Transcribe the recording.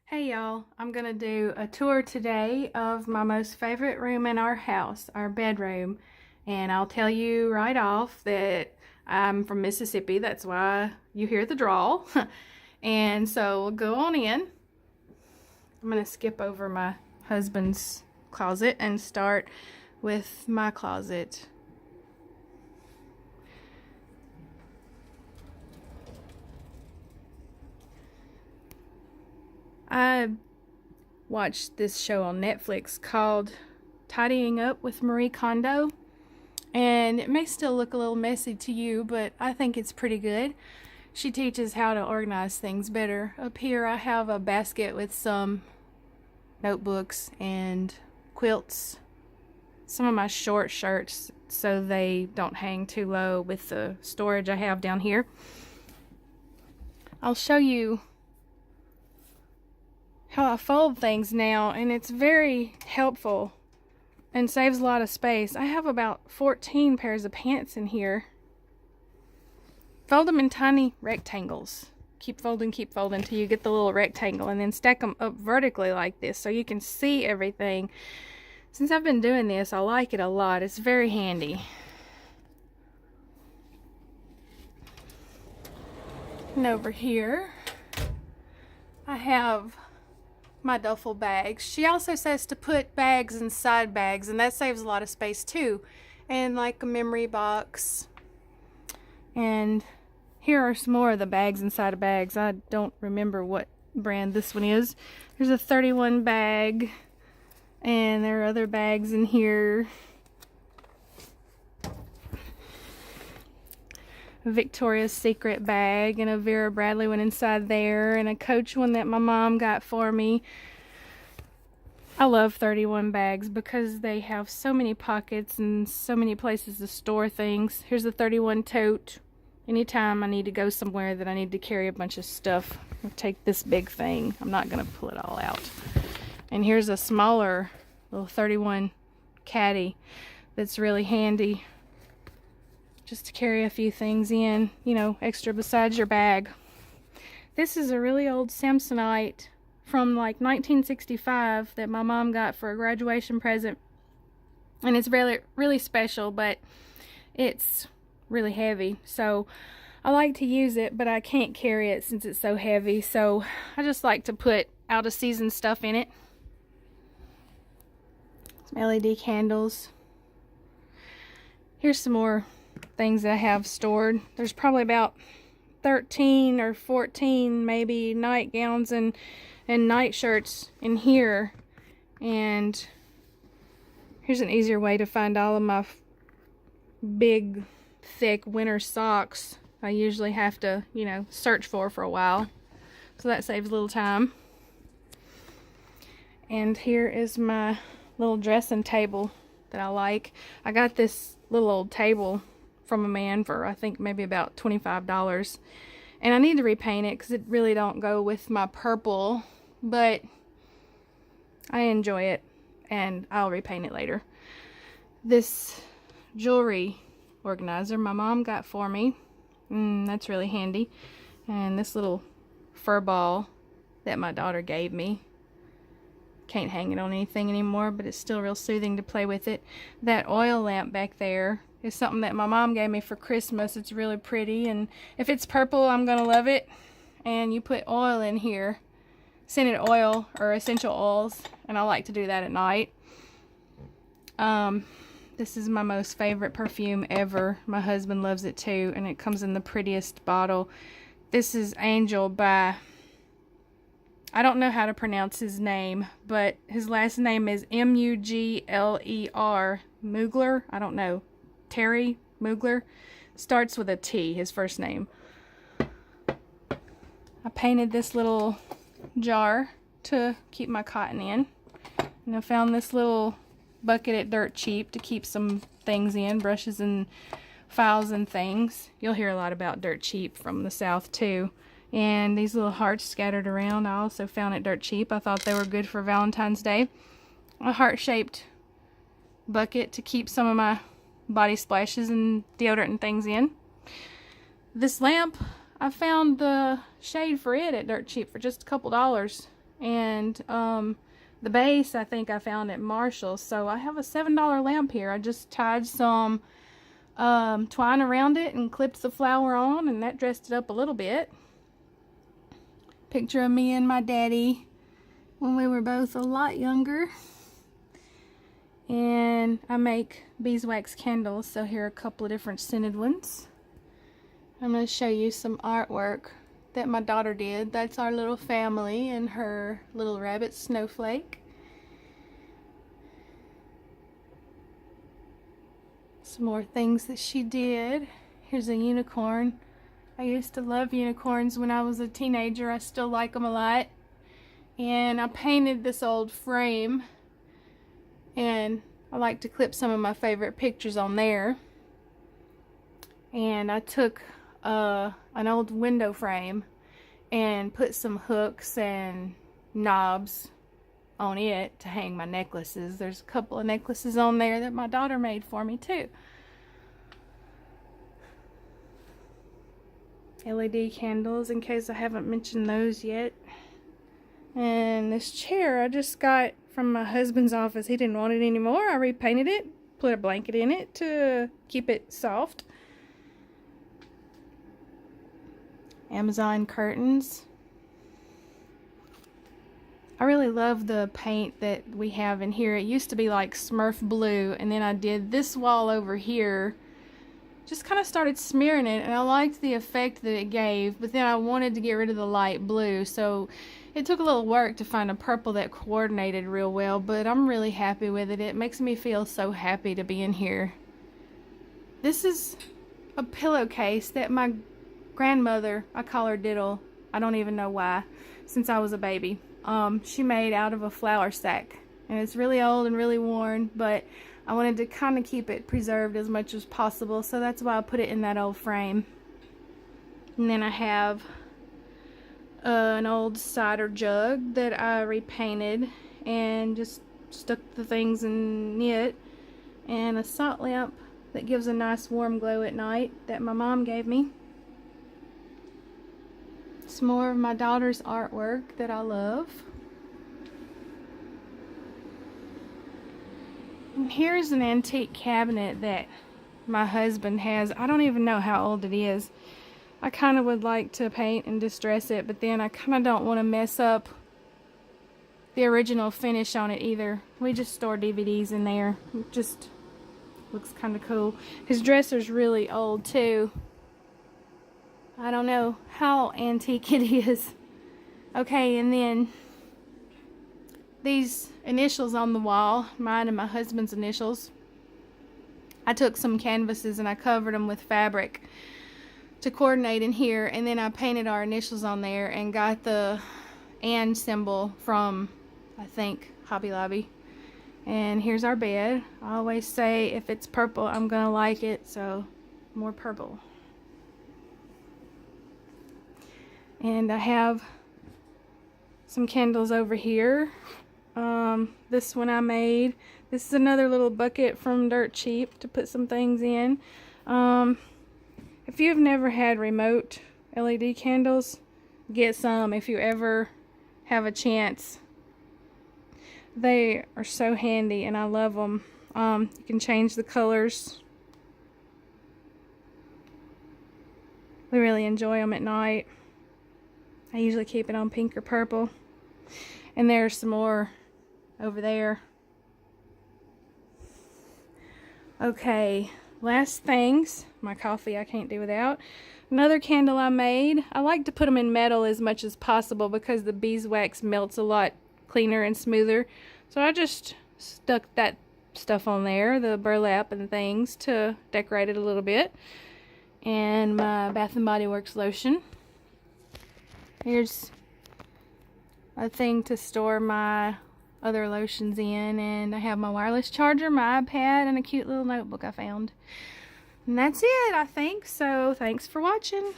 Hey y'all, I'm gonna do a tour today of my most favorite room in our house, our bedroom. And I'll tell you right off that I'm from Mississippi, that's why you hear the drawl. And so we'll go on in. I'm gonna skip over my husband's closet and start with my closet. I watched this show on Netflix called Tidying Up with Marie Kondo, and it may still look a little messy to you, but I think it's pretty good. She teaches how to organize things better. Up here I have a basket with some notebooks and quilts, some of my short shirts so they don't hang too low with the storage I have down here. I'll show you how I fold things now, and it's very helpful and saves a lot of space. I have about 14 pairs of pants in here. Fold them in tiny rectangles. Keep folding till you get the little rectangle, and then stack them up vertically like this so you can see everything. Since I've been doing this, I like it a lot. It's very handy. And over here, I have my duffel bags. She also says to put bags inside bags, and that saves a lot of space too. And like a memory box. And here are some more of the bags inside of bags. I don't remember what brand this one is. There's a 31 bag, and there are other bags in here. A Victoria's Secret bag and a Vera Bradley one inside there, and a Coach one that my mom got for me. I love 31 bags because they have so many pockets and so many places to store things. Here's a 31 tote. Anytime I need to go somewhere that I need to carry a bunch of stuff, I'll take this big thing. I'm not going to pull it all out. And here's a smaller little 31 caddy that's really handy, just to carry a few things in, extra besides your bag. This is a really old Samsonite from like 1965 that my mom got for a graduation present. And it's really, really special, but it's really heavy. So I like to use it, but I can't carry it since it's so heavy. So I just like to put out of season stuff in it. Some LED candles. Here's some more things that I have stored. There's probably about 13 or 14 maybe nightgowns and night shirts in here. And here's an easier way to find all of my big thick winter socks I usually have to search for a while, so that saves a little time. And here is my little dressing table that I like. I got this little old table from a man for I think maybe about $25, and I need to repaint it because it really don't go with my purple, but I enjoy it and I'll repaint it later. This jewelry organizer my mom got for me, that's really handy. And this little fur ball that my daughter gave me, can't hang it on anything anymore, but it's still real soothing to play with it. That oil lamp back there is something that my mom gave me for Christmas. It's really pretty, and if it's purple I'm gonna love it. And you put oil in here, scented oil or essential oils, and I like to do that at night. This is my most favorite perfume ever. My husband loves it too, and it comes in the prettiest bottle. This is Angel by, I don't know how to pronounce his name, but his last name is Mugler. Mugler? I don't know. Terry Mugler. Starts with a T, his first name. I painted this little jar to keep my cotton in. And I found this little bucket at Dirt Cheap to keep some things in, brushes and files and things. You'll hear a lot about Dirt Cheap from the South too. And these little hearts scattered around I also found at Dirt Cheap. I thought they were good for Valentine's Day. A heart-shaped bucket to keep some of my body splashes and deodorant and things in. This lamp, I found the shade for it at Dirt Cheap for just a couple dollars. And the base I think I found at Marshall's. So I have a $7 lamp here. I just tied some twine around it and clipped the flower on, and that dressed it up a little bit. Picture of me and my daddy when we were both a lot younger. And I make beeswax candles, so here are a couple of different scented ones. I'm going to show you some artwork that my daughter did. That's our little family and her little rabbit Snowflake. Some more things that she did. Here's a unicorn. I used to love unicorns when I was a teenager. I still like them a lot. And I painted this old frame, and I like to clip some of my favorite pictures on there. And I took an old window frame and put some hooks and knobs on it to hang my necklaces. There's a couple of necklaces on there that my daughter made for me too. LED candles, in case I haven't mentioned those yet. And this chair I just got from my husband's office. He didn't want it anymore. I repainted it, put a blanket in it to keep it soft. Amazon curtains. I really love the paint that we have in here. It used to be like Smurf blue, and then I did this wall over here. Just kind of started smearing it, and I liked the effect that it gave, but then I wanted to get rid of the light blue, so it took a little work to find a purple that coordinated real well, but I'm really happy with it. It makes me feel so happy to be in here. This is a pillowcase that my grandmother, I call her Diddle, I don't even know why, since I was a baby, she made out of a flour sack, and it's really old and really worn, but I wanted to kind of keep it preserved as much as possible, so that's why I put it in that old frame. And then I have an old cider jug that I repainted and just stuck the things in it, and a salt lamp that gives a nice warm glow at night that my mom gave me. Some more of my daughter's artwork that I love. And here's an antique cabinet that my husband has. I don't even know how old it is. I kind of would like to paint and distress it, but then I kind of don't want to mess up the original finish on it either. We just store DVDs in there. It just looks kind of cool. His dresser's really old too. I don't know how antique it is. Okay, and then these initials on the wall, mine and my husband's initials. I took some canvases and I covered them with fabric to coordinate in here, and then I painted our initials on there and got the and symbol from, I think, Hobby Lobby. And here's our bed. I always say if it's purple, I'm gonna like it, so more purple. And I have some candles over here. This one I made. This is another little bucket from Dirt Cheap to put some things in. If you've never had remote LED candles, get some if you ever have a chance. They are so handy and I love them. You can change the colors. We really enjoy them at night. I usually keep it on pink or purple. And there's some more over there. Okay, last things. My coffee I can't do without. Another candle I made. I like to put them in metal as much as possible because the beeswax melts a lot cleaner and smoother. So I just stuck that stuff on there, the burlap and things, to decorate it a little bit. And my Bath & Body Works lotion. Here's a thing to store my other lotions in, and I have my wireless charger, my iPad, and a cute little notebook I found. And that's it, I think. So thanks for watching.